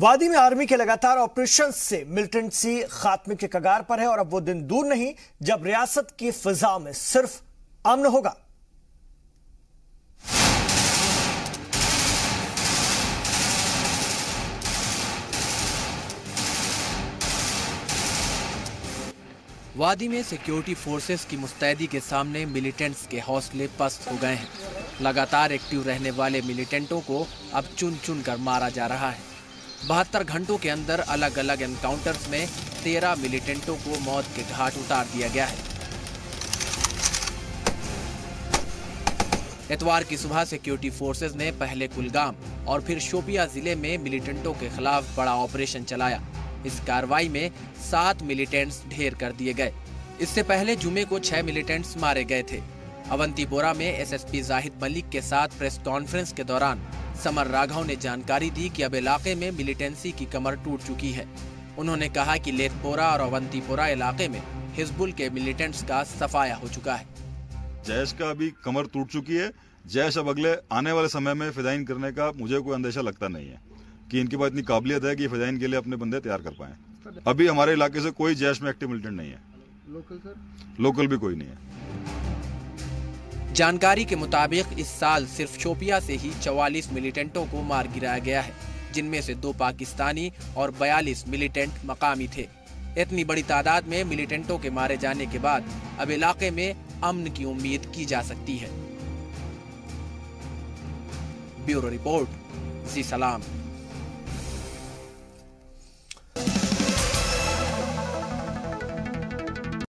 वादी में आर्मी के लगातार ऑपरेशन से मिलिटेंसी खात्मे के कगार पर है और अब वो दिन दूर नहीं जब रियासत की फिजा में सिर्फ अमन होगा। वादी में सिक्योरिटी फोर्सेस की मुस्तैदी के सामने मिलिटेंट्स के हौसले पस्त हो गए हैं। लगातार एक्टिव रहने वाले मिलिटेंटों को अब चुन चुन कर मारा जा रहा है। 72 घंटों के अंदर अलग अलग एनकाउंटर्स में 13 मिलिटेंटों को मौत के घाट उतार दिया गया है। इतवार की सुबह सिक्योरिटी फोर्सेस ने पहले कुलगाम और फिर शोपिया जिले में मिलिटेंटों के खिलाफ बड़ा ऑपरेशन चलाया। इस कार्रवाई में 7 मिलिटेंट्स ढेर कर दिए गए। इससे पहले जुमे को 6 मिलिटेंट्स मारे गए थे। अवंतीपोरा में एसएसपी जाहिद मलिक के साथ प्रेस कॉन्फ्रेंस के दौरान समर राघव ने जानकारी दी कि अब इलाके में मिलिटेंसी की कमर टूट चुकी है। उन्होंने कहा कि लेथपोरा और अवंतीपोरा इलाके में हिजबुल के मिलिटेंट्स का सफाया हो चुका है। जैश का अभी कमर टूट चुकी है। जैश अब अगले आने वाले समय में फिदाइन करने का मुझे कोई अंदेशा लगता नहीं है कि इनके पास इतनी काबिलियत है कि फिदाइन के लिए अपने बंदे तैयार कर पाए। अभी हमारे इलाके से कोई जैश में एक्टिव मिलिटेंट नहीं है। Local sir? लोकल भी कोई नहीं है। जानकारी के मुताबिक इस साल सिर्फ शोपिया से ही 44 मिलिटेंटों को मार गिराया गया है, जिनमें से 2 पाकिस्तानी और 42 मिलिटेंट मकामी थे। इतनी बड़ी तादाद में मिलिटेंटों के मारे जाने के बाद अब इलाके में अमन की उम्मीद की जा सकती है। ब्यूरो रिपोर्ट, जी सलाम।